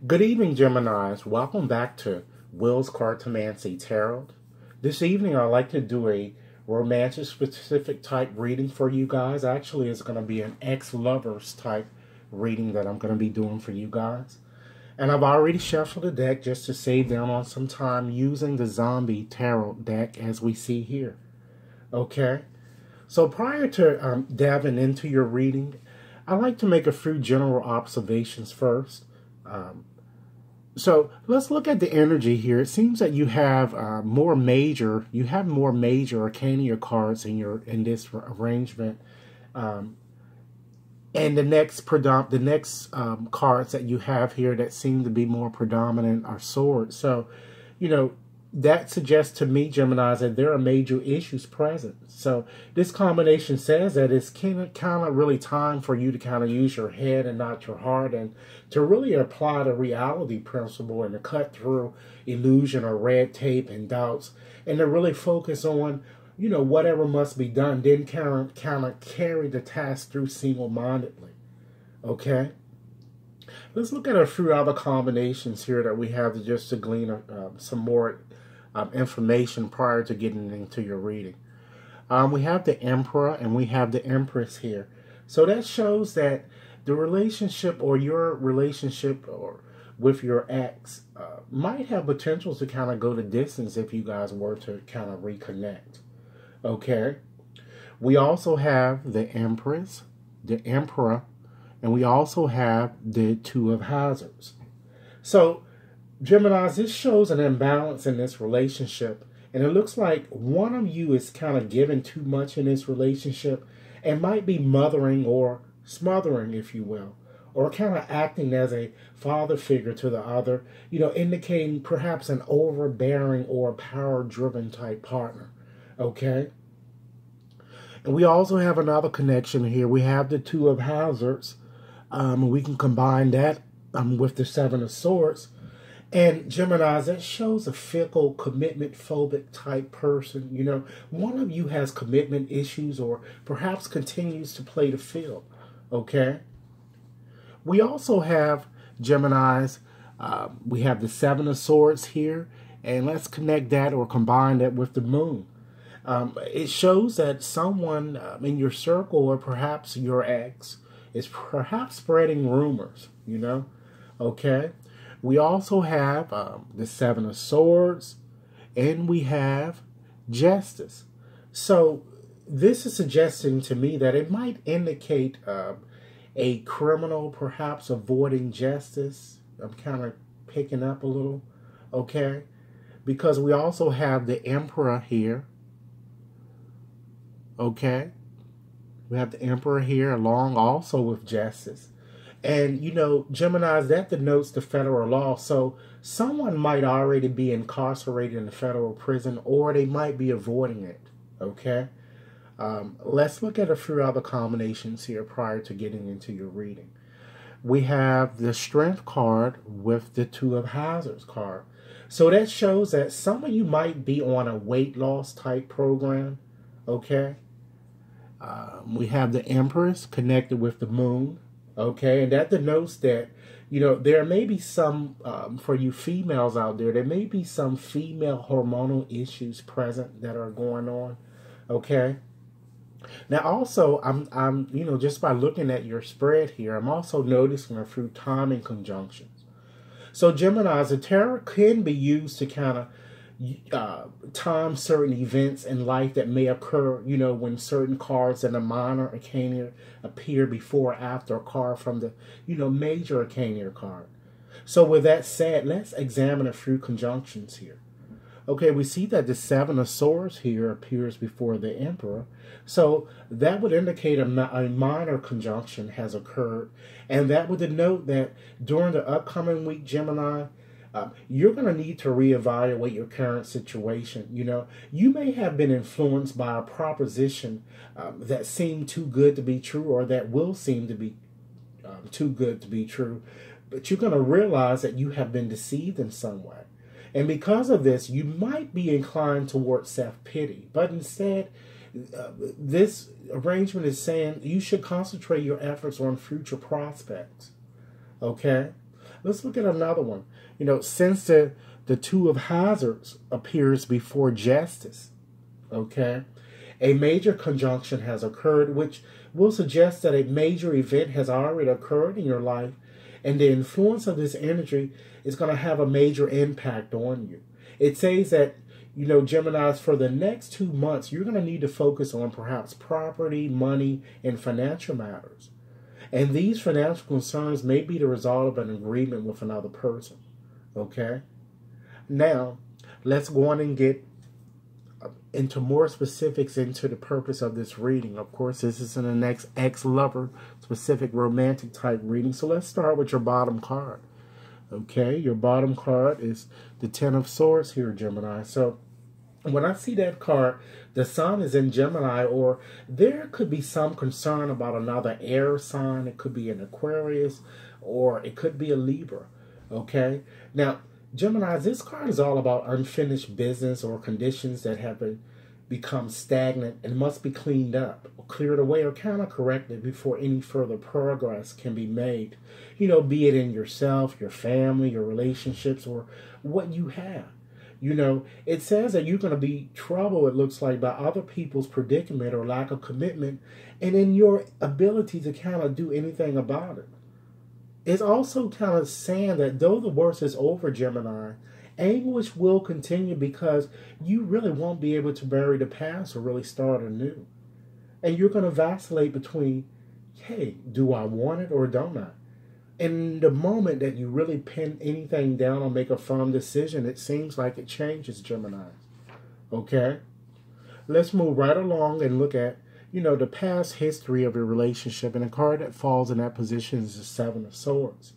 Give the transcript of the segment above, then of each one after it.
Good evening, Geminis. Welcome back to Will's Cartomancy Tarot. This evening, I'd like to do a romantic specific type reading for you guys. Actually, it's going to be an ex-lovers type reading that I'm going to be doing for you guys. And I've already shuffled the deck just to save down on some time using the Zombie Tarot deck as we see here. Okay? So prior to diving into your reading, I'd like to make a few general observations first. So let's look at the energy here. It seems that you have more major arcana cards in this arrangement, and the next cards that you have here that seem to be more predominant are swords. So, that suggests to me, Gemini, that there are major issues present. So this combination says that it's kind of really time for you to kind of use your head and not your heart, and to really apply the reality principle and to cut through illusion or red tape and doubts, and to really focus on, whatever must be done, then kind of carry the task through single-mindedly. Okay? Let's look at a few other combinations here that we have just to glean some more information prior to getting into your reading. We have the Emperor and we have the Empress here. So that shows that the relationship or your relationship or with your ex might have potential to kind of go the distance if you guys were to kind of reconnect. Okay. We also have the Empress, the Emperor, and we also have the Two of Hazards. So, Geminis, this shows an imbalance in this relationship. And it looks like one of you is kind of giving too much in this relationship and might be mothering or smothering, if you will, or kind of acting as a father figure to the other, indicating perhaps an overbearing or power-driven type partner. Okay? And we also have another connection here. We have the Two of Hazards. We can combine that with the Seven of Swords. And Gemini, that shows a fickle, commitment-phobic type person. One of you has commitment issues or perhaps continues to play the field. Okay? We also have, Geminis, we have the Seven of Swords here. And let's connect that or combine that with the Moon. It shows that someone in your circle or perhaps your ex is perhaps spreading rumors, Okay? We also have the Seven of Swords, and we have Justice. So this is suggesting to me that it might indicate a criminal perhaps avoiding justice. I'm kind of picking up a little, okay? Because we also have the Emperor here, okay? We have the Emperor here along also with Justice. And, Gemini, that denotes the federal law. So someone might already be incarcerated in the federal prison, or they might be avoiding it. Okay? Let's look at a few other combinations here prior to getting into your reading. We have the Strength card with the Two of Hazards card. So that shows that some of you might be on a weight loss type program. Okay? We have the Empress connected with the Moon. Okay, and that denotes that, there may be some, for you females out there, there may be some female hormonal issues present that are going on. Okay. Now, also, I'm just by looking at your spread here, I'm also noticing a few timing conjunctions. So, Gemini, the tarot can be used to kind of time certain events in life that may occur, when certain cards in a minor arcana appear before or after a card from the, major arcana card. So with that said, let's examine a few conjunctions here. Okay, we see that the Seven of Swords here appears before the Emperor. So that would indicate a minor conjunction has occurred. And that would denote that during the upcoming week, Gemini, you're going to need to reevaluate your current situation. You may have been influenced by a proposition that seemed too good to be true, or that will seem to be too good to be true. But you're going to realize that you have been deceived in some way. And because of this, you might be inclined towards self-pity. But instead, this arrangement is saying you should concentrate your efforts on future prospects. Okay? Let's look at another one. Since the two of hazards appears before justice, okay, a major conjunction has occurred, which will suggest that a major event has already occurred in your life, and the influence of this energy is going to have a major impact on you. It says that, Geminis, for the next 2 months, you're going to need to focus on perhaps property, money, and financial matters. And these financial concerns may be the result of an agreement with another person. Okay? Now, let's go on and get into more specifics into the purpose of this reading. Of course, this is an ex-lover specific romantic type reading. So let's start with your bottom card. Okay, your bottom card is the Ten of Swords here, Gemini. So when I see that card, the sun is in Gemini, or there could be some concern about another air sign. It could be an Aquarius, or it could be a Libra. Okay, now Gemini, this card is all about unfinished business or conditions that have become stagnant and must be cleaned up, or cleared away, or kind of corrected before any further progress can be made. Be it in yourself, your family, your relationships, or what you have. It says that you're going to be troubled, it looks like, by other people's predicament or lack of commitment, and in your ability to kind of do anything about it. It's also kind of saying that though the worst is over, Gemini, anguish will continue because you really won't be able to bury the past or really start anew. And you're going to vacillate between, hey, do I want it or don't I? And the moment that you really pin anything down or make a firm decision, it seems like it changes, Gemini. Okay? Let's move right along and look at, the past history of your relationship. And a card that falls in that position is the Seven of Swords.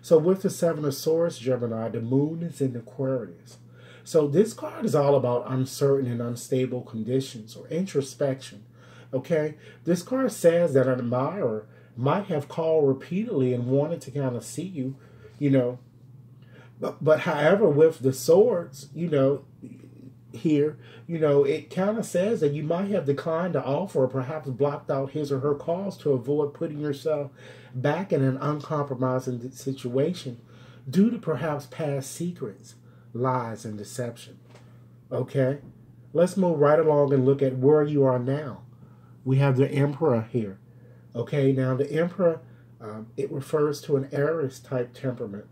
So with the Seven of Swords, Gemini, the moon is in Aquarius. So this card is all about uncertain and unstable conditions or introspection. Okay? This card says that an admirer might have called repeatedly and wanted to kind of see you, But however, with the swords, here, it kind of says that you might have declined to offer or perhaps blocked out his or her calls to avoid putting yourself back in an uncompromising situation due to perhaps past secrets, lies, and deception. Okay? Let's move right along and look at where you are now. We have the Emperor here. Okay, now the Emperor, it refers to an Aries type temperament.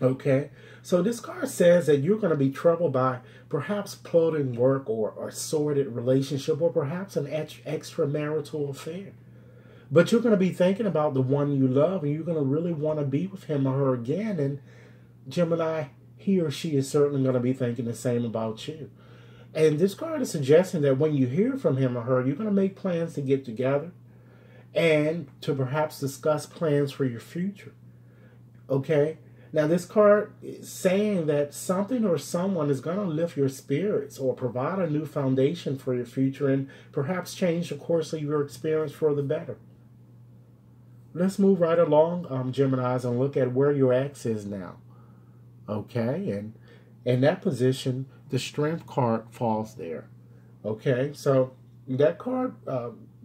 Okay, so this card says that you're going to be troubled by perhaps plotting work or a sordid relationship or perhaps an extramarital affair. But you're going to be thinking about the one you love and you're going to really want to be with him or her again. And Gemini, he or she is certainly going to be thinking the same about you. And this card is suggesting that when you hear from him or her, you're going to make plans to get together and to perhaps discuss plans for your future. Okay? Now, this card is saying that something or someone is going to lift your spirits or provide a new foundation for your future and perhaps change the course of your experience for the better. Let's move right along, Geminis, and look at where your ex is now. Okay? And in that position, the Strength card falls there. Okay? So, that card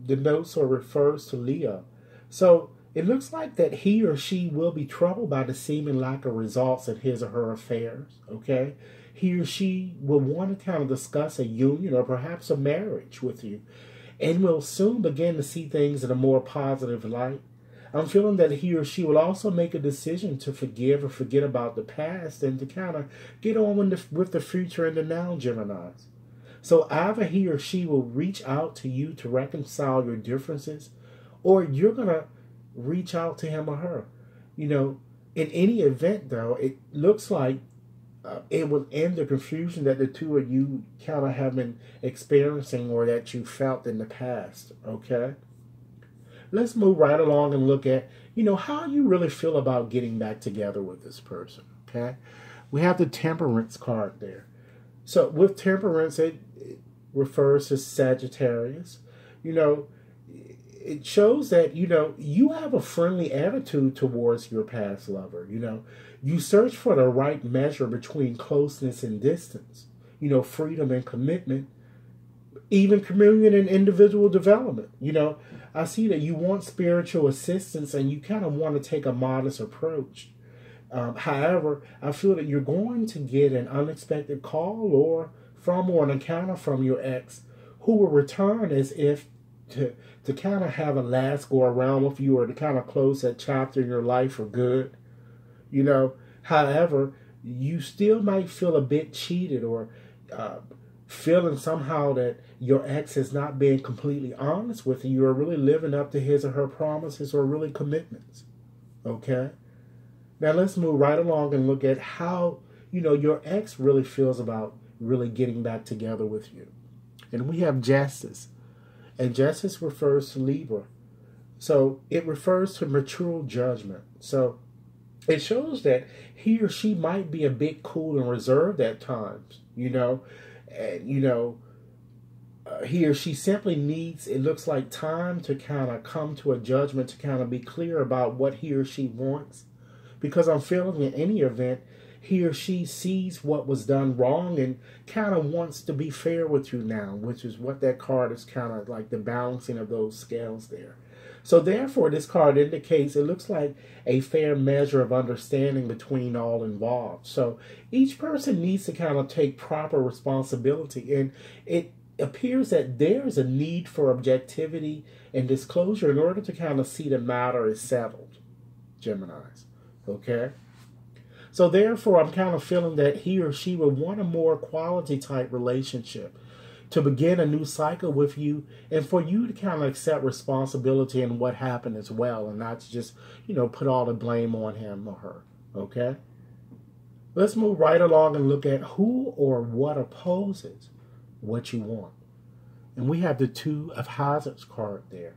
denotes or refers to Leo. So, it looks like that he or she will be troubled by the seeming lack of results in his or her affairs, okay? He or she will want to kind of discuss a union or perhaps a marriage with you and will soon begin to see things in a more positive light. I'm feeling that he or she will also make a decision to forgive or forget about the past and to kind of get on with the future and the now, Geminis. So either he or she will reach out to you to reconcile your differences, or you're going to reach out to him or her. In any event, though, it looks like it will end the confusion that the two of you kind of have been experiencing or that you felt in the past, okay? Let's move right along and look at, how you really feel about getting back together with this person, okay? We have the Temperance card there. So with Temperance, it refers to Sagittarius. It shows that, you have a friendly attitude towards your past lover. You search for the right measure between closeness and distance, freedom and commitment, even communion and individual development. I see that you want spiritual assistance and you kind of want to take a modest approach. However, I feel that you're going to get an unexpected call or an encounter from your ex who will return as if to kind of have a last go around with you or to kind of close that chapter in your life for good. You know, however, you still might feel a bit cheated or uh, feeling somehow that your ex is not being completely honest with you. You're really living up to his or her promises or really commitments. Okay? Now let's move right along and look at how, your ex really feels about really getting back together with you. And we have justice. And justice refers to Libra. So it refers to mature judgment. So it shows that he or she might be a bit cool and reserved at times, and, he or she simply needs, it looks like, time to kind of come to a judgment, to kind of be clear about what he or she wants. Because I'm feeling in any event, he or she sees what was done wrong and kind of wants to be fair with you now, which is what that card is kind of like, the balancing of those scales there. So therefore, this card indicates, it looks like a fair measure of understanding between all involved. So each person needs to kind of take proper responsibility. And it appears that there's a need for objectivity and disclosure in order to kind of see the matter is settled, Geminis. Okay? So therefore, I'm kind of feeling that he or she would want a more quality type relationship to begin a new cycle with you and for you to kind of accept responsibility in what happened as well and not to just, put all the blame on him or her. Okay? Let's move right along and look at who or what opposes what you want. And we have the Two of Hazards card there.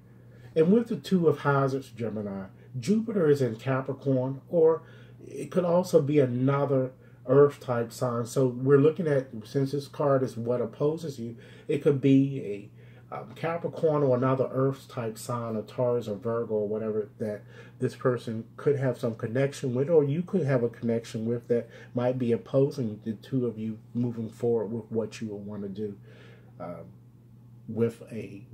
And with the Two of Hazards, Gemini, Jupiter is in Capricorn, or it could also be another Earth type sign. So we're looking at, since this card is what opposes you, it could be a Capricorn or another Earth type sign, a Taurus or Virgo or whatever that this person could have some connection with, or you could have a connection with, that might be opposing the two of you moving forward with what you will want to do with a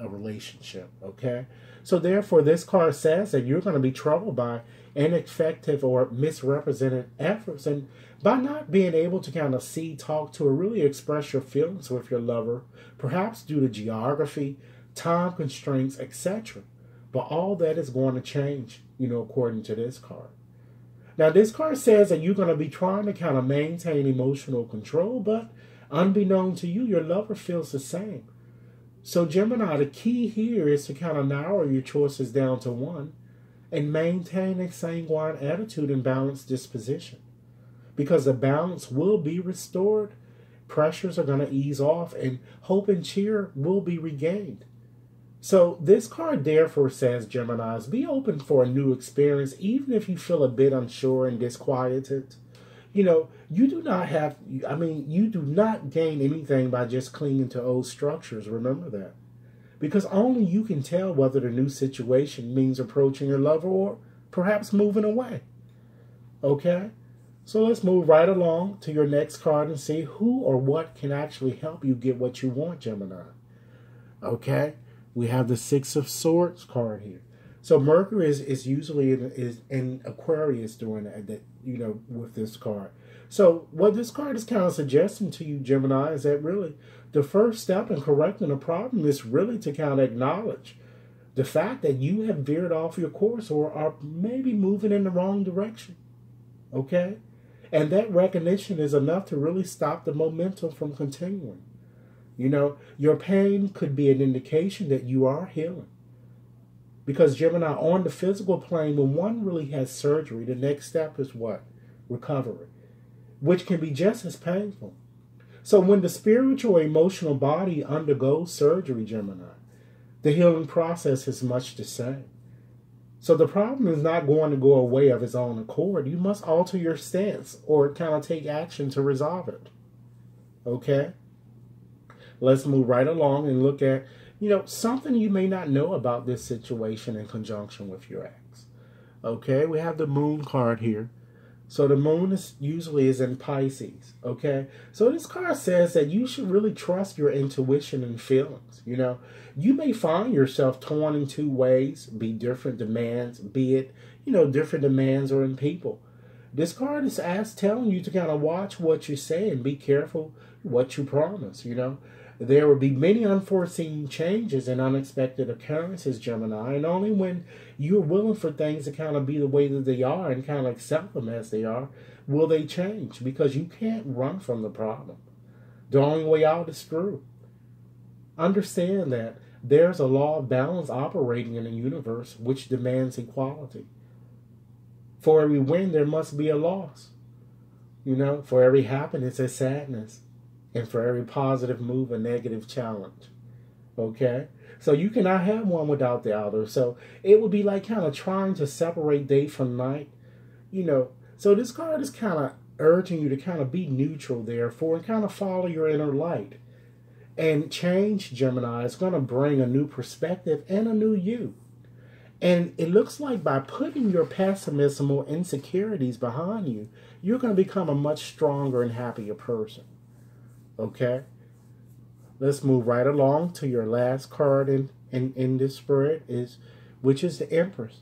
relationship. Okay, so therefore this card says that you're going to be troubled by ineffective or misrepresented efforts, and by not being able to kind of see, talk to, or really express your feelings with your lover, perhaps due to geography, time constraints, etc. But all that is going to change, according to this card. Now, this card says that you're going to be trying to kind of maintain emotional control, but unbeknown to you, your lover feels the same. So, Gemini, the key here is to kind of narrow your choices down to one and maintain a sanguine attitude and balanced disposition. Because the balance will be restored, pressures are going to ease off, and hope and cheer will be regained. So this card therefore says, Geminis, be open for a new experience, even if you feel a bit unsure and disquieted. You do not gain anything by just clinging to old structures. Remember that. Because only you can tell whether the new situation means approaching your lover or perhaps moving away. Okay? So let's move right along to your next card and see who or what can actually help you get what you want, Gemini. Okay? We have the Six of Swords card here. So Mercury is usually in Aquarius during that, with this card. So what this card is kind of suggesting to you, Gemini, is that really the first step in correcting a problem is really to kind of acknowledge the fact that you have veered off your course or are maybe moving in the wrong direction. Okay? And that recognition is enough to really stop the momentum from continuing. Your pain could be an indication that you are healing. Because Gemini, on the physical plane, when one really has surgery, the next step is what? Recovery. Which can be just as painful. So when the spiritual or emotional body undergoes surgery, Gemini, the healing process is much the same. So the problem is not going to go away of its own accord. You must alter your stance or kind of take action to resolve it. Okay? Let's move right along and look at, something you may not know about this situation in conjunction with your ex. Okay? We have the Moon card here. So the Moon is in Pisces. Okay? So this card says that you should really trust your intuition and feelings. You may find yourself torn in two ways, be different demands, be it, different demands or in people. This card is telling you to kind of watch what you say and be careful what you promise, you know. There will be many unforeseen changes and unexpected occurrences, Gemini, and only when you're willing for things to kind of be the way that they are and kind of accept them as they are, will they change, because you can't run from the problem. The only way out is through. Understand that there's a law of balance operating in the universe which demands equality. For every win, there must be a loss. You know, for every happiness, a sadness. And for every positive move, a negative challenge. Okay? So you cannot have one without the other. So it would be like kind of trying to separate day from night. You know, so this card is kind of urging you to kind of be neutral, therefore, and kind of follow your inner light. And change, Gemini, is going to bring a new perspective and a new you. And it looks like by putting your pessimism or insecurities behind you, you're going to become a much stronger and happier person. Okay? Let's move right along to your last card in this spread, which is the Empress.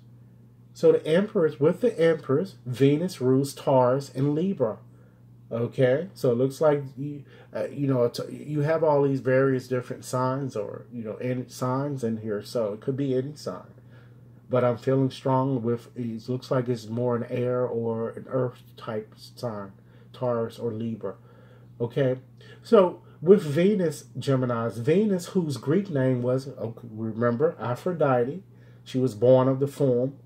So the Empress, with the Empress, Venus rules Taurus and Libra. Okay? So it looks like, you have all these various different signs, or, any signs in here. So it could be any sign. But I'm feeling strong with, it looks like it's more an air or an earth type sign, Taurus or Libra. Okay? So with Venus, Geminis, Venus, whose Greek name was, remember, Aphrodite. She was born of the form.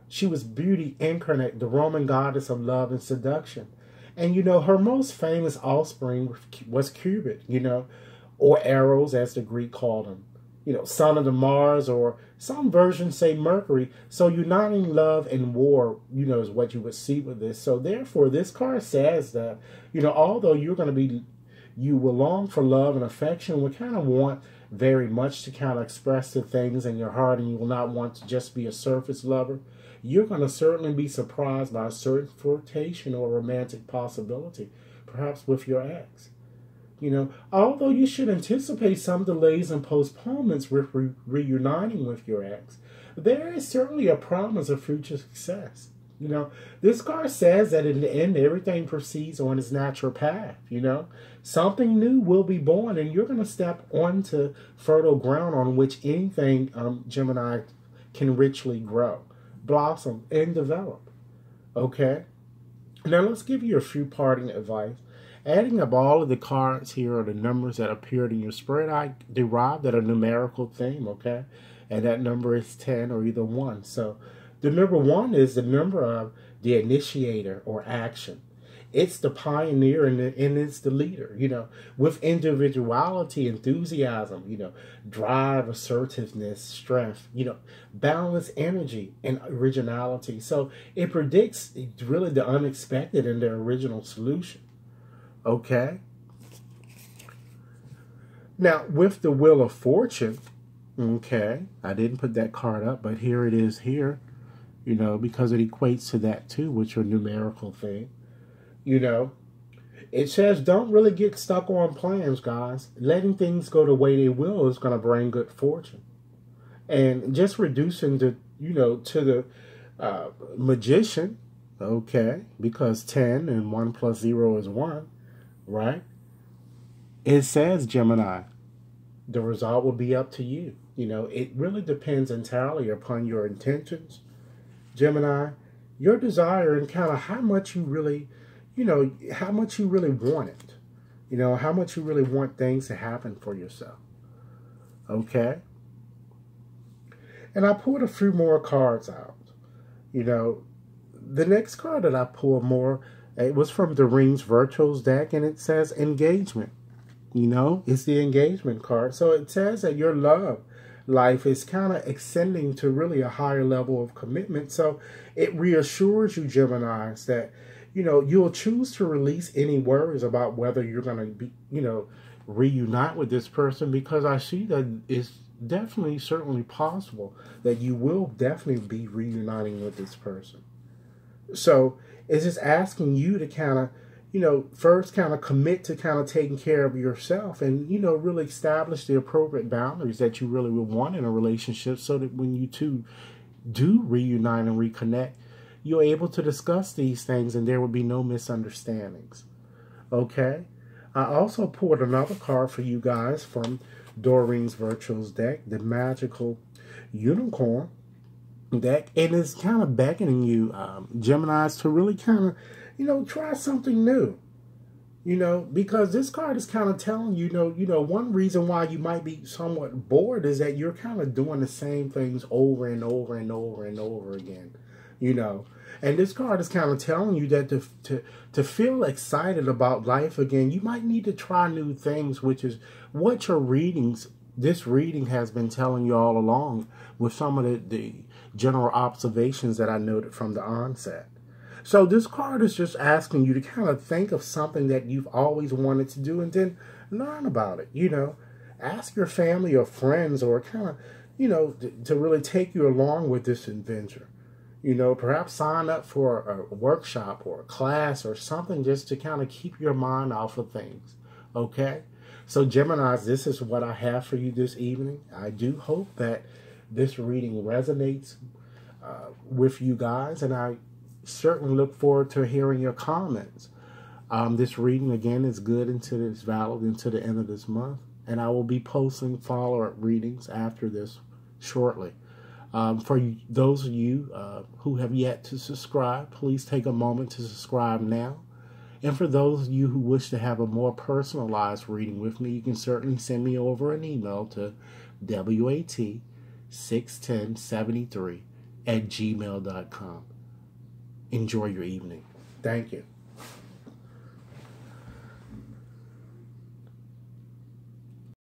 She was beauty incarnate, the Roman goddess of love and seduction. And, her most famous offspring was Cupid, or Eros, as the Greek called him. Son of the Mars, or some versions say Mercury. So uniting love and war, is what you would see with this. So therefore, this card says that, although you will long for love and affection, will kind of want very much to kind of express the things in your heart, and you will not want to just be a surface lover. You're going to certainly be surprised by a certain flirtation or romantic possibility, perhaps with your ex. Although you should anticipate some delays and postponements with reuniting with your ex, there is certainly a promise of future success. This card says that in the end, everything proceeds on its natural path. Something new will be born, and you're going to step onto fertile ground on which anything, Gemini, can richly grow, blossom, and develop. Okay? Now, let's give you a few parting advice. Adding up all of the cards here are the numbers that appeared in your spread. I derived at a numerical theme, okay? And that number is 10 or either 1. So the number 1 is the number of the initiator or action. It's the pioneer and it's the leader, with individuality, enthusiasm, drive, assertiveness, strength, balance, energy, and originality. So it predicts really the unexpected and the original solution. Okay? Now, with the Wheel of Fortune, okay, I didn't put that card up, but here it is here, because it equates to that too, which are numerical thing. It says don't really get stuck on plans, guys. Letting things go the way they will is going to bring good fortune. And just reducing the, to the magician, okay, because 10 and 1 plus 0 is 1, right? It says, Gemini, the result will be up to you. It really depends entirely upon your intentions, Gemini, your desire, and kind of how much you really, how much you really want it. How much you really want things to happen for yourself. Okay? And I pulled a few more cards out. The next card that I pulled more, it was from the Rings Virtuals deck, and it says engagement. It's the engagement card. So it says that your love life is kind of extending to really a higher level of commitment. So it reassures you, Geminis, that, you'll choose to release any worries about whether you're going to be, reunite with this person, because I see that it's definitely, certainly possible that you will definitely be reuniting with this person. So it's just asking you to kind of, first kind of commit to kind of taking care of yourself and, really establish the appropriate boundaries that you really would want in a relationship, so that when you two do reunite and reconnect, you're able to discuss these things and there will be no misunderstandings. Okay? I also pulled another card for you guys from Doreen's Virtuals deck, the Magical Unicorn deck, and it's kind of beckoning you, Geminis, to really kind of, try something new. Because this card is kind of telling one reason why you might be somewhat bored is that you're kind of doing the same things over and over and over and over again, And this card is kind of telling you that to feel excited about life again, you might need to try new things, which is what this reading has been telling you all along with some of the general observations that I noted from the onset. So this card is just asking you to kind of think of something that you've always wanted to do and then learn about it, Ask your family or friends or kind of, to really take you along with this adventure. Perhaps sign up for a workshop or a class or something just to kind of keep your mind off of things, okay? So Geminis, this is what I have for you this evening. I do hope that this reading resonates with you guys, and I certainly look forward to hearing your comments. This reading, again, is good it's valid into the end of this month, and I will be posting follow-up readings after this shortly. For those of you who have yet to subscribe, please take a moment to subscribe now. And for those of you who wish to have a more personalized reading with me, you can certainly send me over an email to WAT61073@gmail.com. Enjoy your evening. Thank you.